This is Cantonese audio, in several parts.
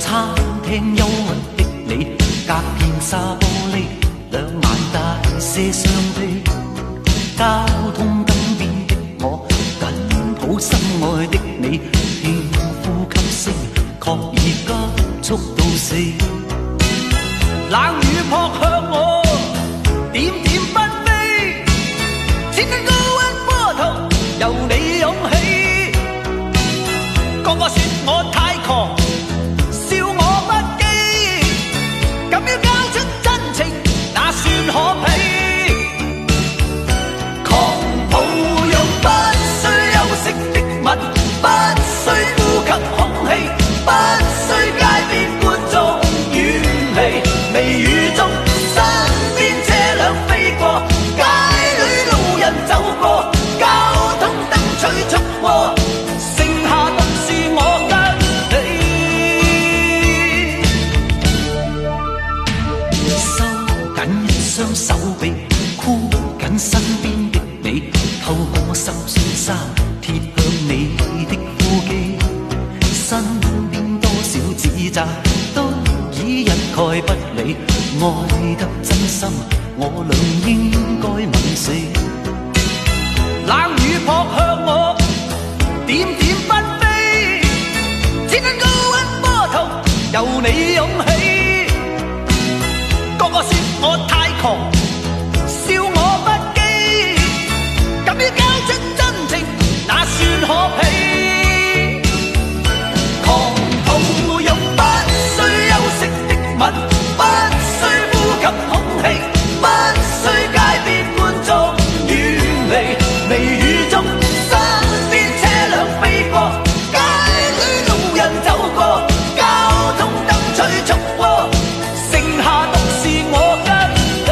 餐廳憂鬱的你，隔片紗玻璃，兩眼大些傷悲。交通燈邊的我，緊抱心愛的你，輕呼吸聲，確已急速到死。冷雨撲向我，點點紛飛，千斤高溫波濤由你湧起。個個說我太狂，笑我不羈，敢於交出真情，那算可鄙？狂抱擁不需休息的吻，不需呼吸空氣，不需街邊觀眾遠離。微雨中，身邊車輛飛過，街裏路人走過，交通燈催促我，剩下獨是我跟你。收緊一雙手臂，箍緊身邊的你，透過心酸衫貼向你的呼肌，身邊多少指責都已一概不理，愛得真心，我倆應該吻死。冷雨撲向我，點點紛飛，千斤高溫波濤由你湧起。個個說我太狂，笑我不羈，敢於交出真情，那算可鄙？狂抱擁不需休息的吻，不需呼吸空氣，不需街邊觀眾遠離。微雨中，身邊車輛飛過，街裏路人走過，交通燈催促我，剩下獨是我跟你。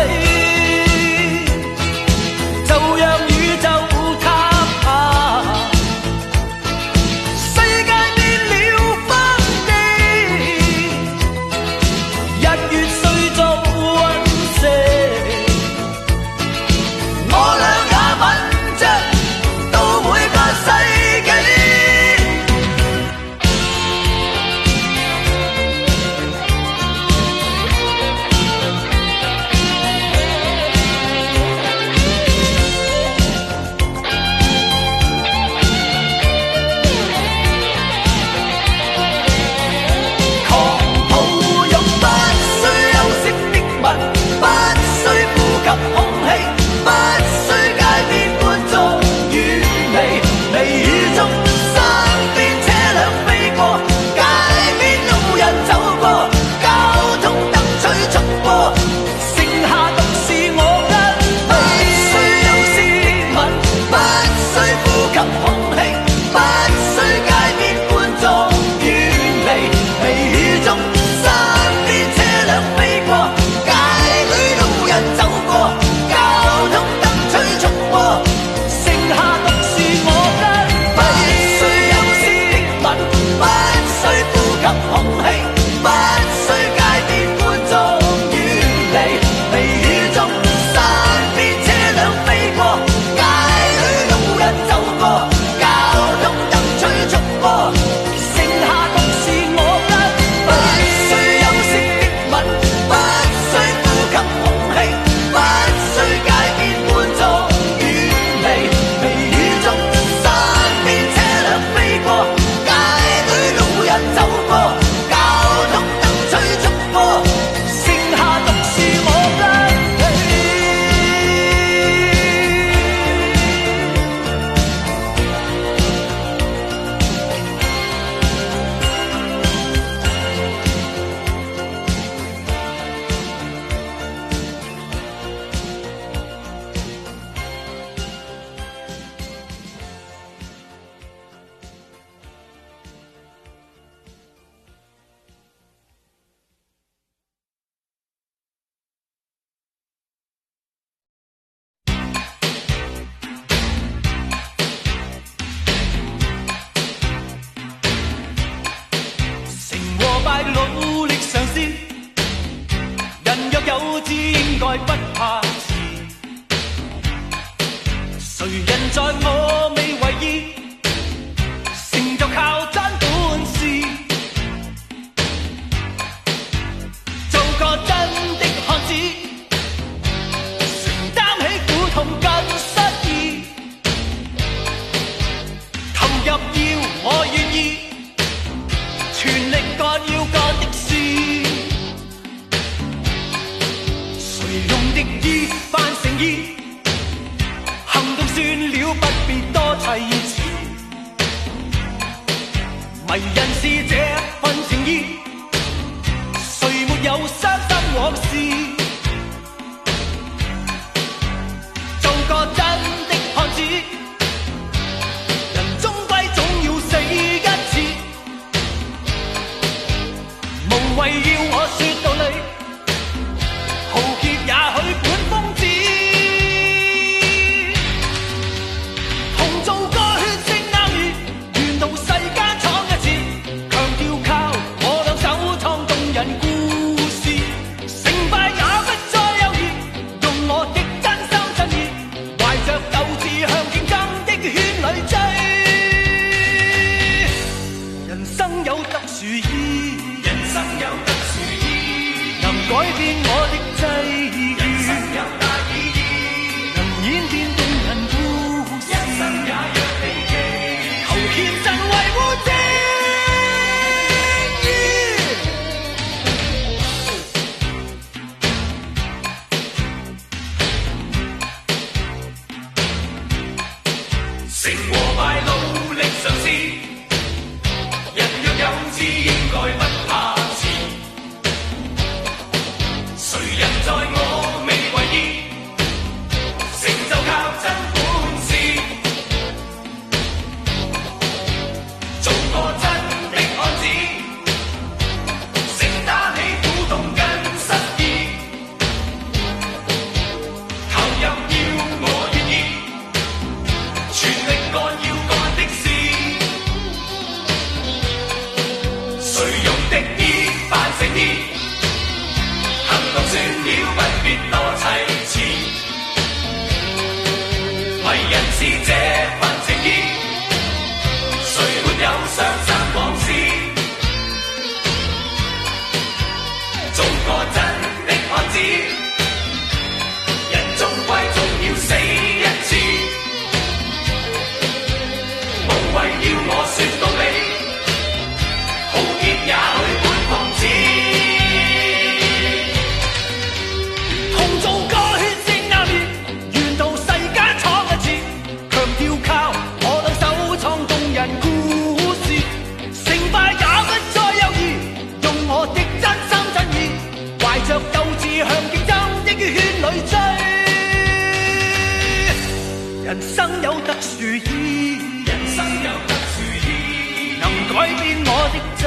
際，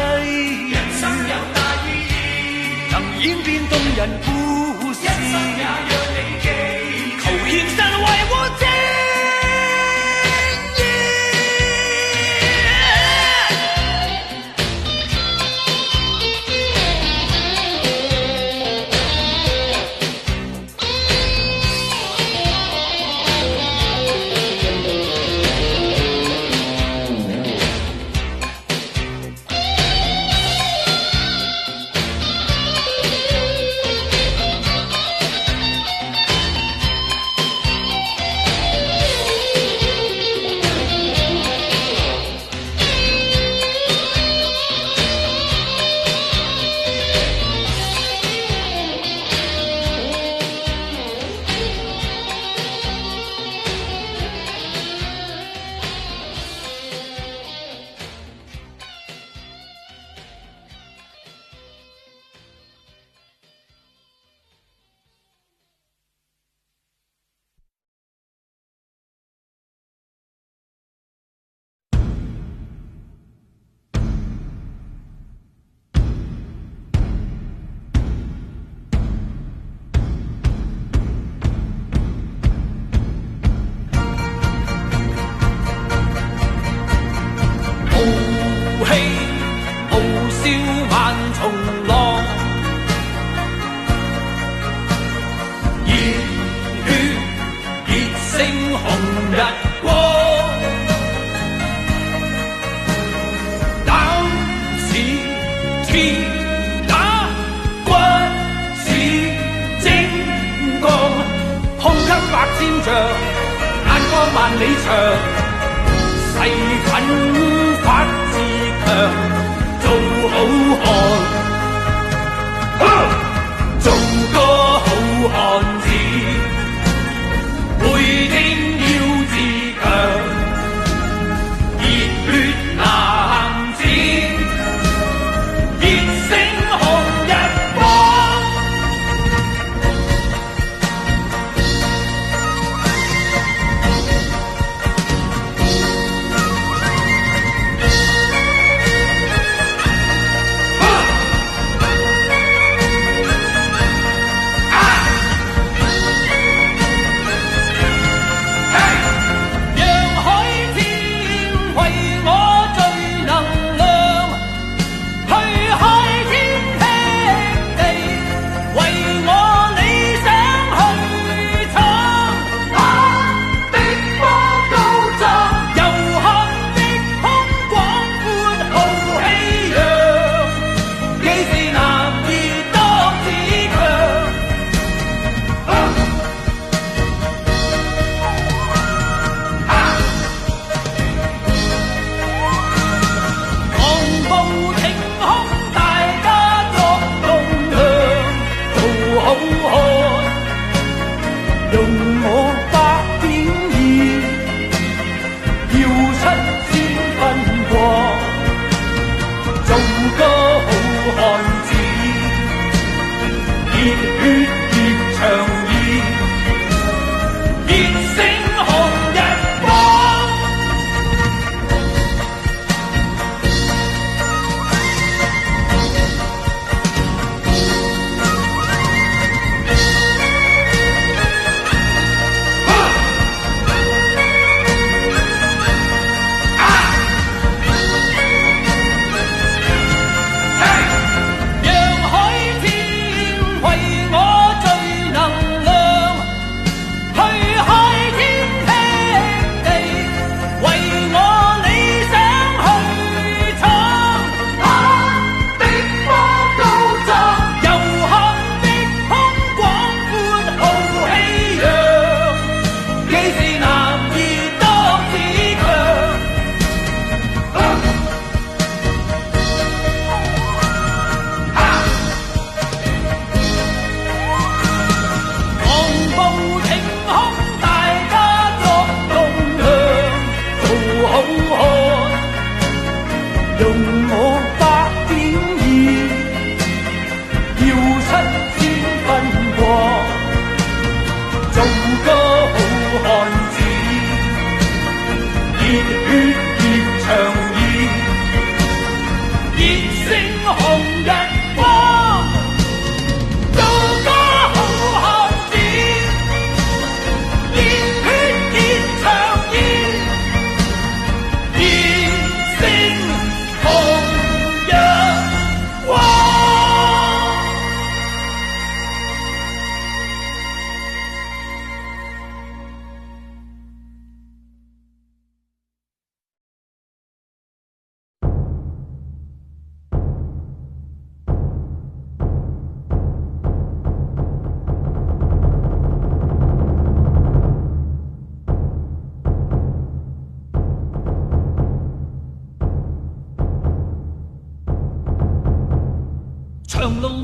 人生有大意義，能演變動人故事，一生也讓你記，求現實維護正義。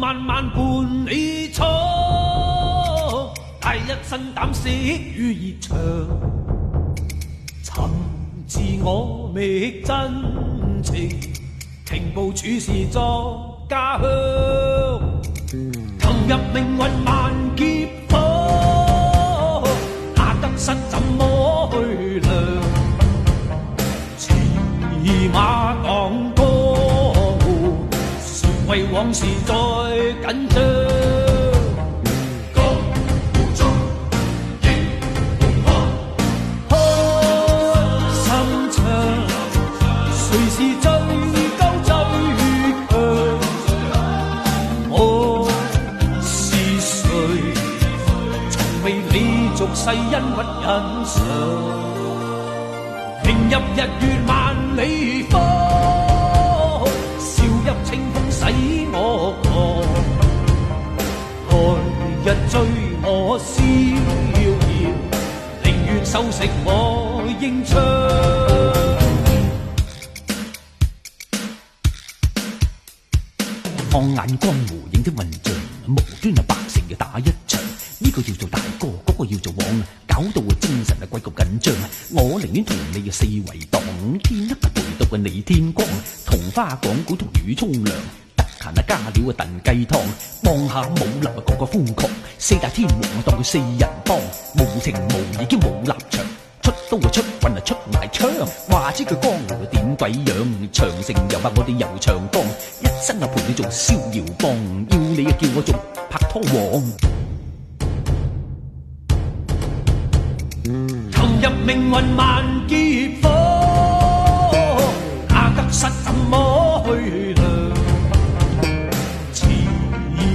慢慢伴你闖，帶一身膽識與熱腸，尋自我覓真情，停步處事作家鄉，投入命運萬劫火，那得失怎麼去量？騎馬當歌，誰為往事再緊張？世恩不忍償，迎入日月萬里芳，笑入清風使我狂，來日追我逍遙，寧願收食我英槍。放眼江湖影的混帳，無端百姓要打一場。呢個要做大哥，嗰個要做王，搞到精神鬼咁緊張。我寧願同你四圍蕩，天黑陪到你天光，同花講古同魚沖涼，得閒加料燉雞湯，望下武林個個瘋狂，四大天王當佢四人幫，無情無義兼冇立場，出刀出棍出埋槍，話知佢江湖點鬼樣？長城又話我哋遊長江，一生陪你做逍遙幫，要你叫我做拍拖王。投入命運萬劫火，那得失怎麼去量？騎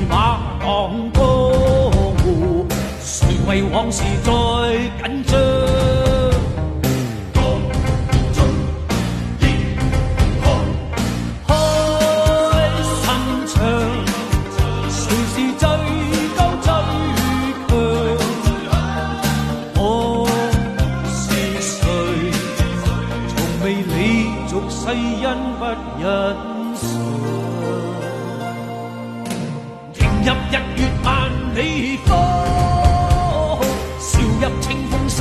馬當江湖，誰為往事再緊張？世恩不忍償，迎入日月萬里芳，笑入清風使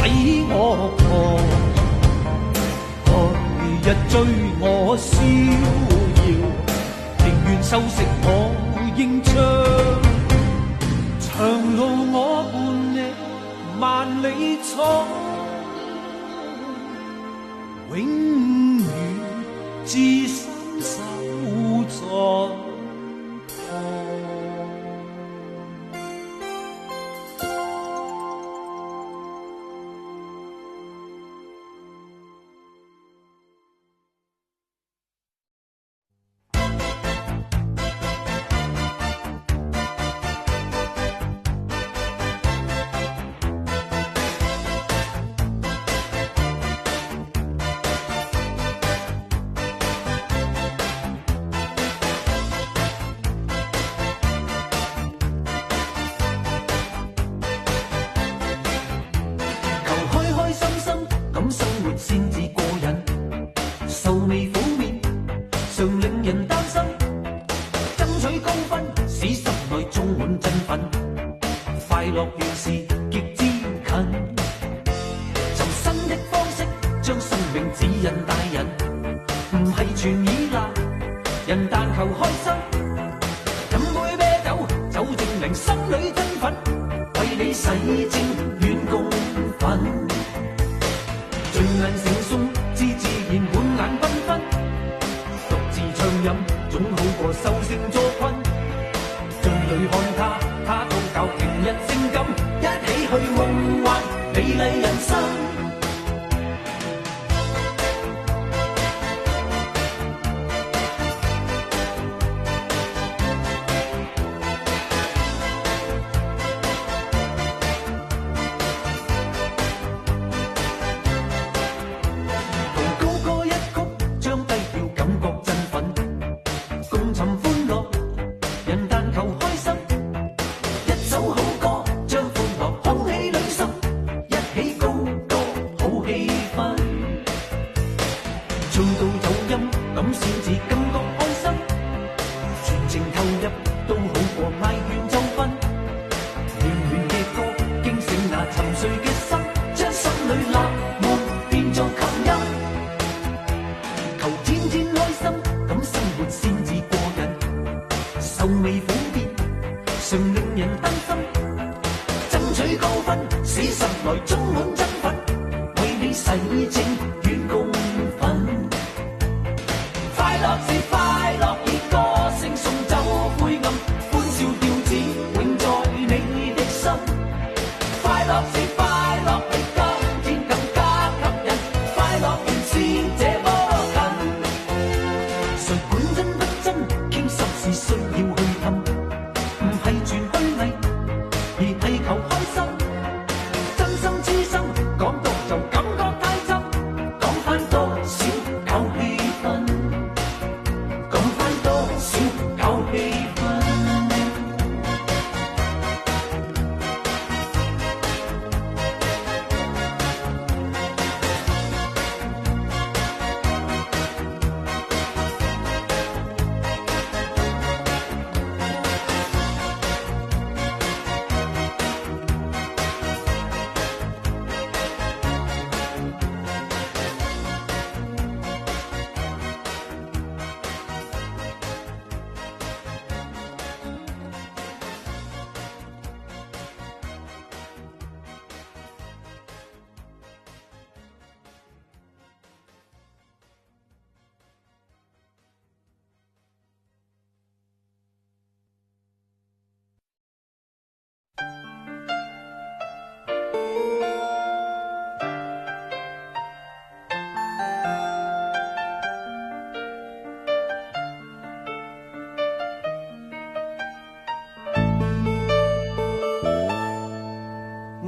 我狂，來日追我逍遙，寧願收食我英槍。長路我伴你萬里闖，永遠至身守在旁。情與共憤。快樂是快樂，以歌聲送走灰暗，歡笑調子永在你的心。快樂是快樂，比今天更加吸引，快樂原是這麼近。誰管真不真，傾心事需要去氹，唔係全虛偽，而係求開心。真心痴心講到就感覺太真，講返多少搞氣氛，講返多少搞氣氛。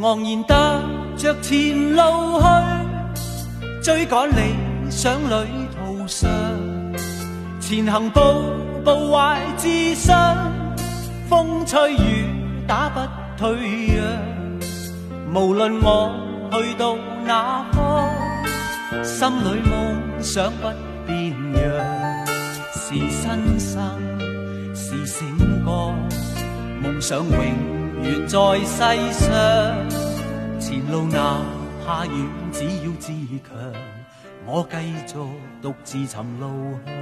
昂然踏着前路去，追趕理想旅途上，前行步步懷自信，風吹雨打不退讓。無論我去到哪方，心裏夢想不變樣，是新生是醒覺，夢想永遠在世上。前路哪怕遠，只要自強，我繼續獨自尋路向。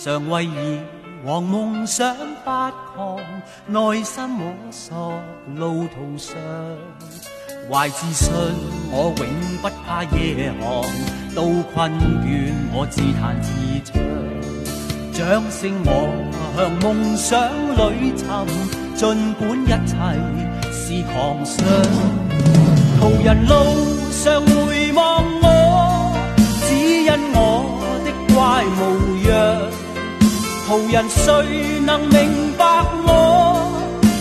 常為以往夢想發狂，內心摸索路途上，懷自信我永不怕夜航，到困倦我自彈自唱，掌聲我向夢想裏尋，儘管一切是狂想。途人路上回望我，只因我的乖模樣。途人誰能明白我？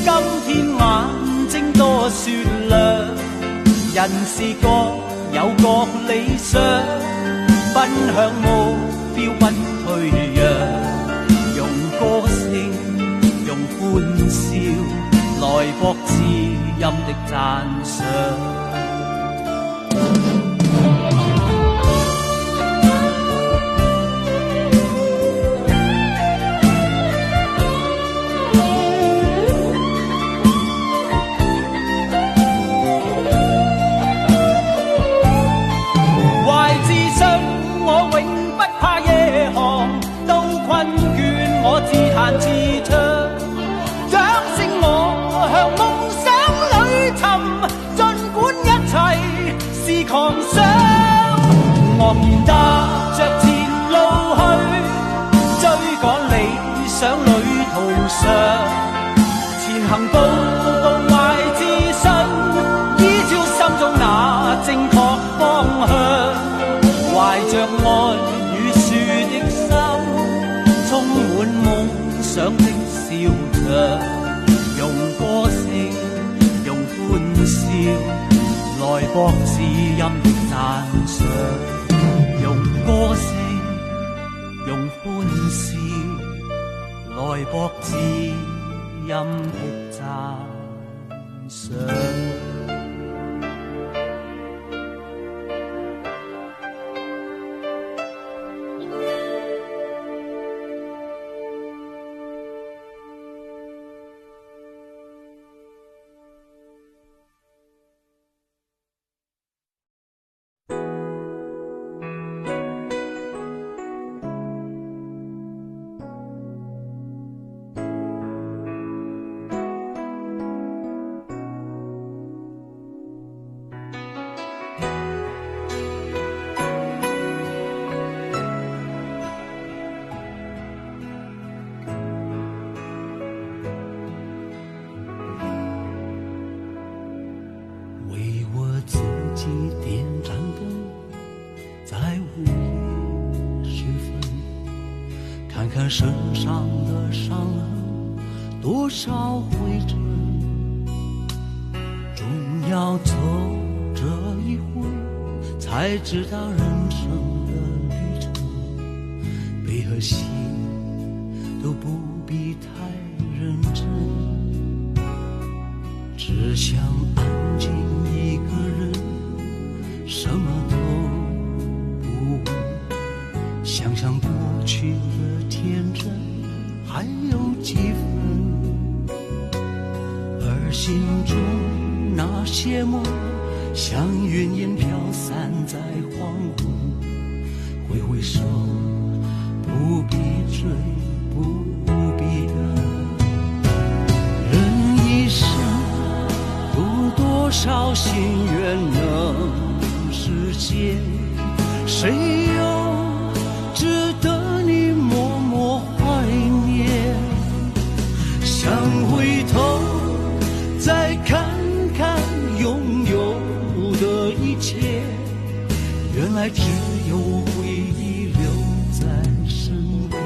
今天眼睛多雪亮。人是各有各理想，奔向目標不退讓。用歌聲，用歡笑，來博知音的讚賞。懷自信我永不怕夜航，到困倦我自彈自唱，掌聲我向夢想裏尋，儘管一切是狂想。昂然踏着前路去，追趕理想旅途上，前行步步懷自信，依照心中那正確方向，懷着愛與樹的心，充滿夢想的笑場，用歌聲用歡笑來博知音的讚賞，用歌聲用歡笑來博知音的讚賞。了身上的伤痕，多少回尘，终要走这一回，才知道人生的旅程，悲和喜都不必太认真，只想安静一个人，什么都不问，想想过去的天真还有几分，而心中那些梦像云烟飘散在黄昏，挥挥手不必追不必等，人一生有多少心愿能实现，谁又值得你默默怀念，想回头再看看拥有的一切，原来只有回忆留在身边。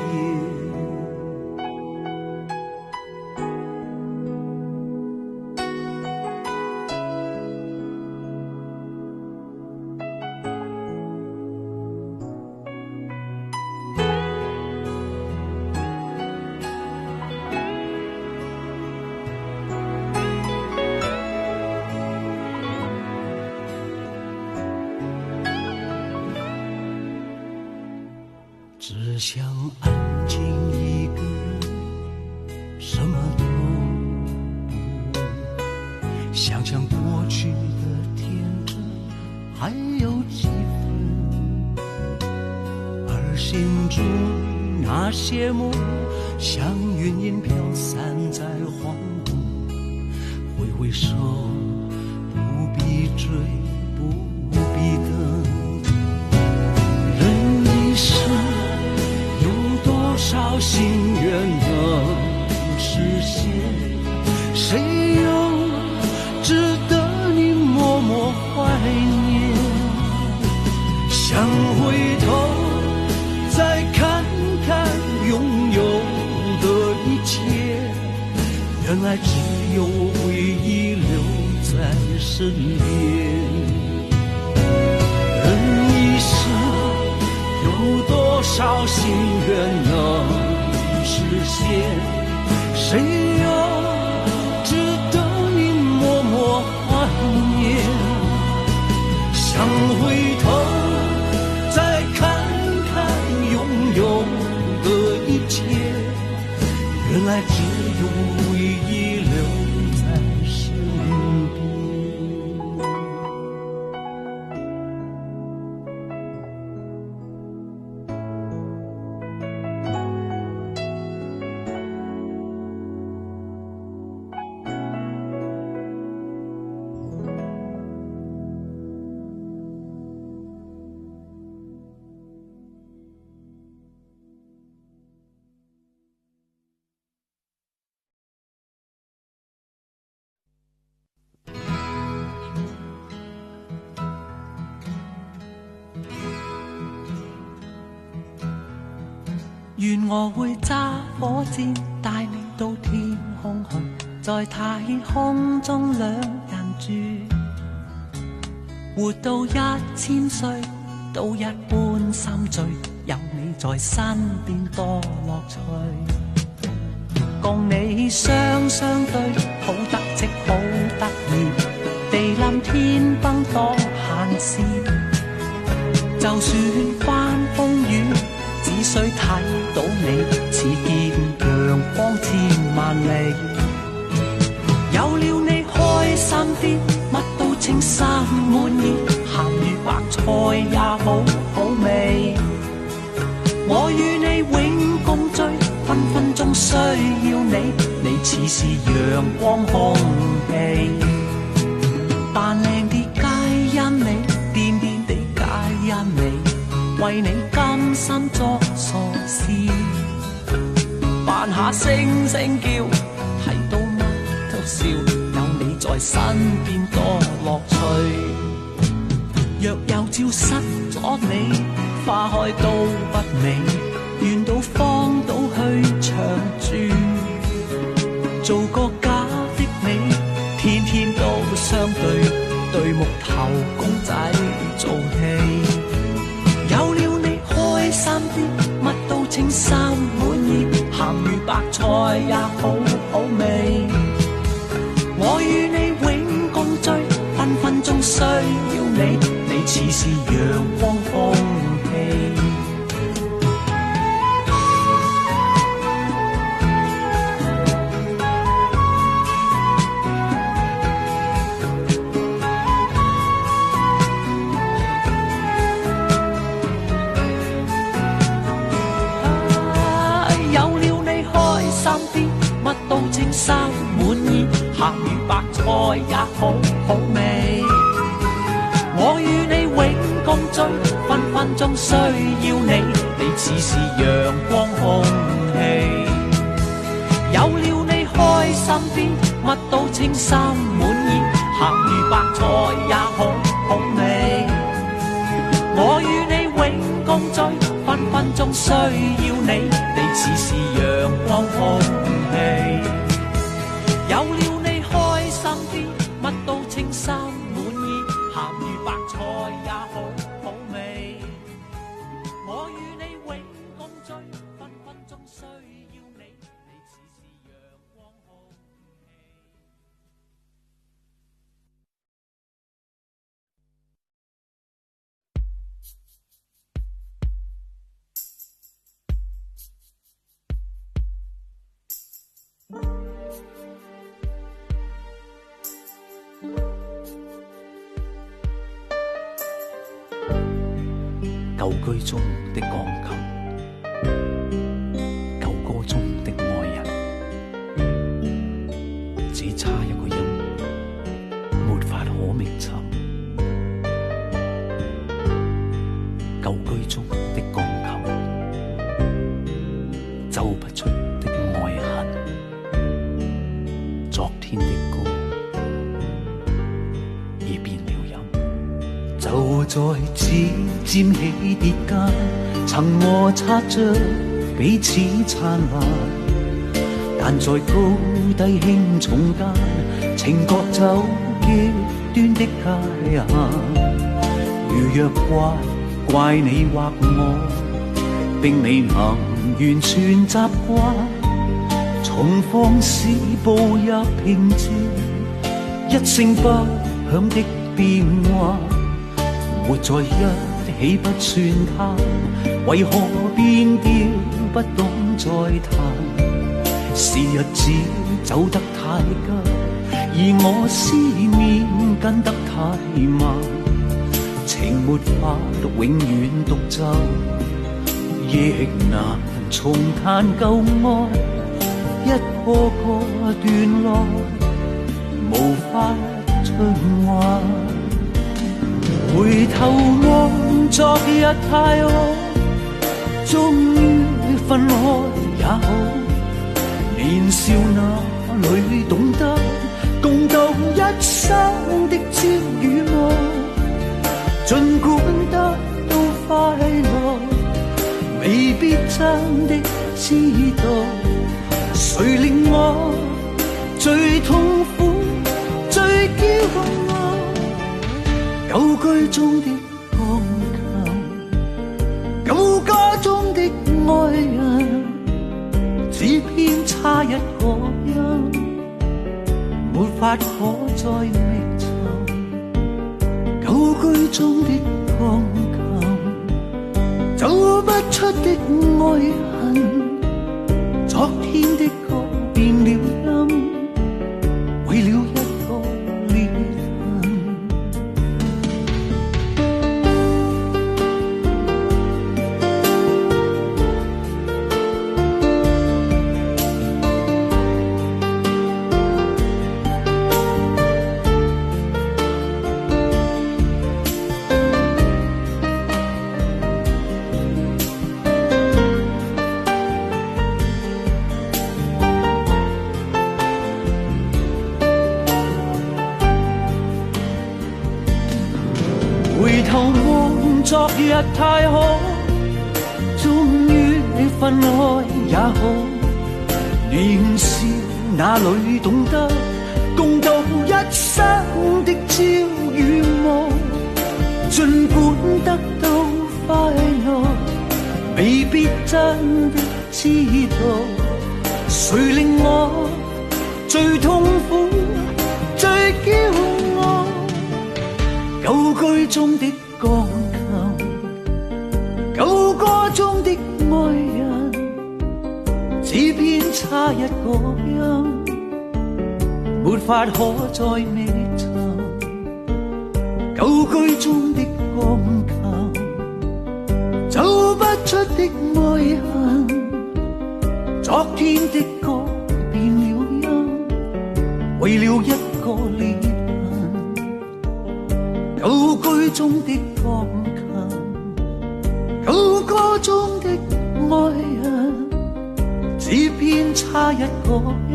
只想安静一个人，什么都不问，想想过去的天真还有几分，而心中那些梦像云烟飘散在黄昏，挥挥手不必追不必等，人一生多少心愿能实现，谁又值得你默默怀念，想回头再看看拥有的一切，原来只有回忆留在身边，人一生有多少心愿能实现，谁又值得你默默怀念，想回头再看看拥有的一切，原来只有回忆留在身边。願我會揸火箭帶你到天空去，在太空中兩人住，活到1000歲都一般心醉，有你在身邊多樂趣，共你雙雙對，好得戚好得意，地冧天崩多閒事，就算翻風雨只需睇到你，似見陽光千萬里。有了你開心啲，乜都稱心滿意，鹹魚白菜也好好味。我與你永共聚，分分鐘需要你，你似是陽光空氣。扮靚啲皆因你，癲癲地皆因你。為你甘心作傻事，扮下聲聲叫，睇到乜都笑，有你在身邊多樂趣。若有朝失咗你，花開都不美，願到荒到去長住，做個假的你，天天都相對，對木頭公仔做戲。有了你開心啲，乜都稱心滿意，鹹魚白菜也好好味。我與你永共聚，分分鐘需要你，你似是陽光空氣。有了你開心啲，乜都稱心滿意，鹹魚白菜也好好味。我與你永共聚，分分鐘需要你，你似是陽光空氣。有了你開心啲，乜都稱心滿意，鹹魚白菜也好好味。我與你永共聚，分分鐘需要你，你似是陽光空氣。有了你開心啲，乜都稱心滿意，鹹魚白菜也好好味。我與你永共聚，分分鐘需要你，你似是陽光空氣。舊居中的鋼琴，舊歌中的愛人，只差一個音，沒法可覓尋。舊居中的鋼琴，奏不出的愛恨，昨天的歌已變了音。就在指尖起跌間，曾摩擦着彼此燦爛，但在高低輕重間，情覺走極端的界限。如若怪你或我，並未能完全習慣，重放肆步入平靜，一聲不響的變幻。活在一起不算貪，為何變調不懂再談？是日子走得太急，而我思念跟得太慢，情沒法永遠獨奏，亦難重彈舊愛，一個個段落無法循環。回頭望昨日太好，終於分開也好。年少那裏懂得共度一生的朝與暮，儘管得到快樂，未必真的知道，誰令我最痛苦最驕傲。舊居中的鋼琴，舊家中的愛人，只偏差一個音，沒法可再覓尋。舊居中的鋼琴，走不出的愛恨，昨天的歌變了音，為了一個裂痕。回頭望昨日太好，終於分愛也好，年少那裏懂得共度一生的朝與暮，儘管得到快樂，未必真的知道，誰令我最痛苦最驕傲。舊居中的鋼琴，舊歌中的愛人，只偏差一個音，沒法可再覓尋。舊居中的鋼琴，走不出的愛恨，昨天的歌變了音，為了一個裂痕。舊居中的鋼琴，舊歌中的愛人，只偏差一個音，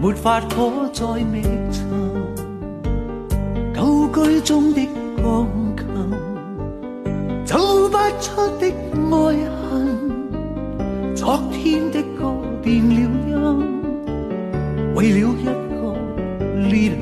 沒法可再覓尋。舊居中的鋼琴，走不出的愛恨，昨天的歌變了音，為了一個裂痕。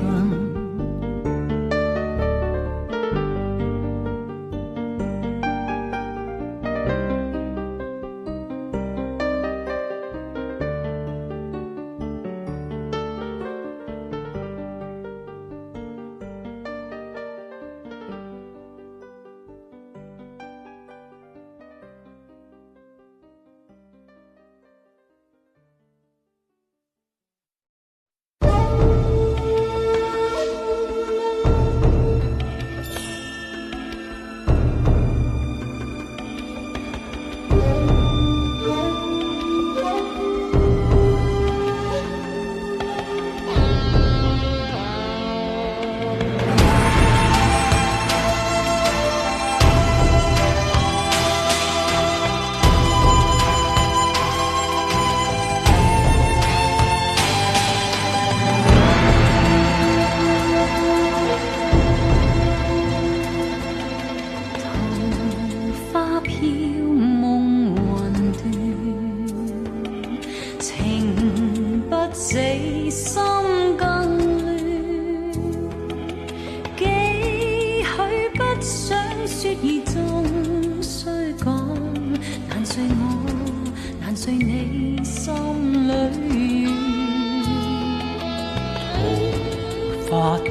花土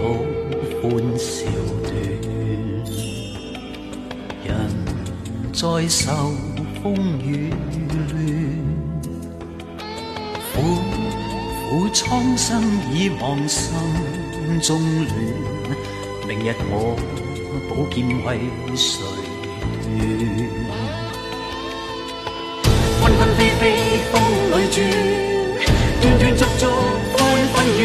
歡笑斷，人在受風雨亂，苦苦蒼生已忘心中亂，明日我寶劍為誰斷？紛紛飛飛風裏轉，斷斷續續歡紛怨，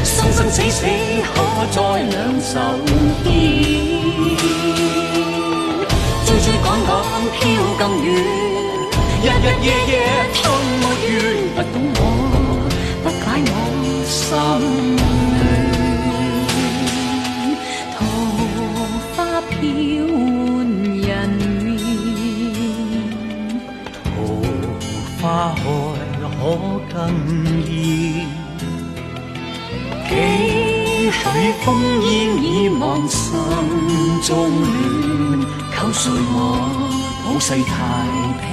生生死死可在兩手牽，追追趕趕飄更遠，日日夜夜痛沒完，不懂我，不解我心亂，桃花飄換人面，桃花開可更艷，幾許烽煙已忘心中亂，求誰我普世太平。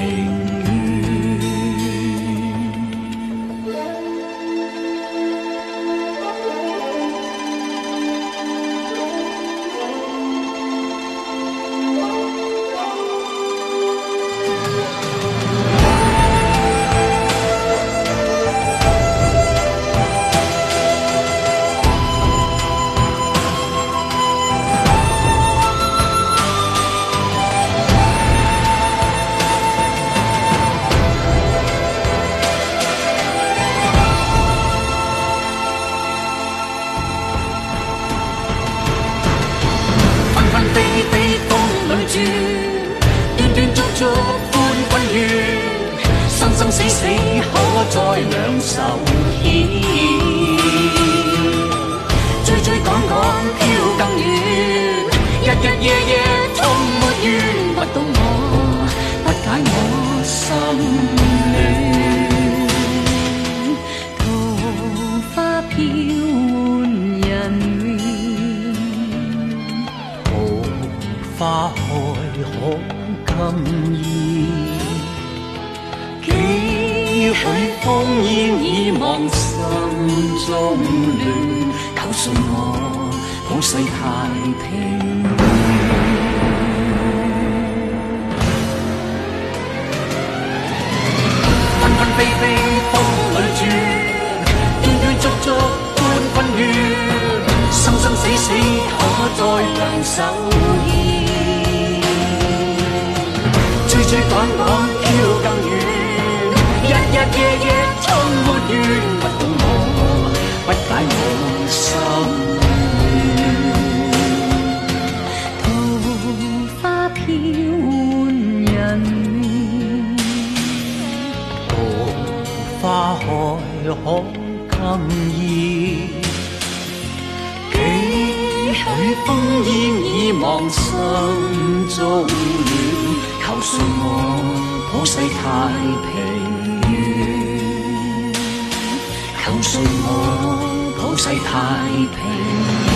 斷斷續續歡紛怨，生生死死可在兩手牽，追追趕趕飄更遠，日日夜夜痛沒完，不懂我，不解我花開可今意，幾許烽煙已忘心中亂，求信我普世太平。紛紛飛飛風裏轉，斷斷續續半分怨，生生死死可再兩手牽。追追趕趕飄更遠，日日夜夜充沒怨，不懂我，不解我心願。桃花飄換人面，桃花開可今意，幾許烽煙已忘心中亂，求信我普世太平，求信我普世太平。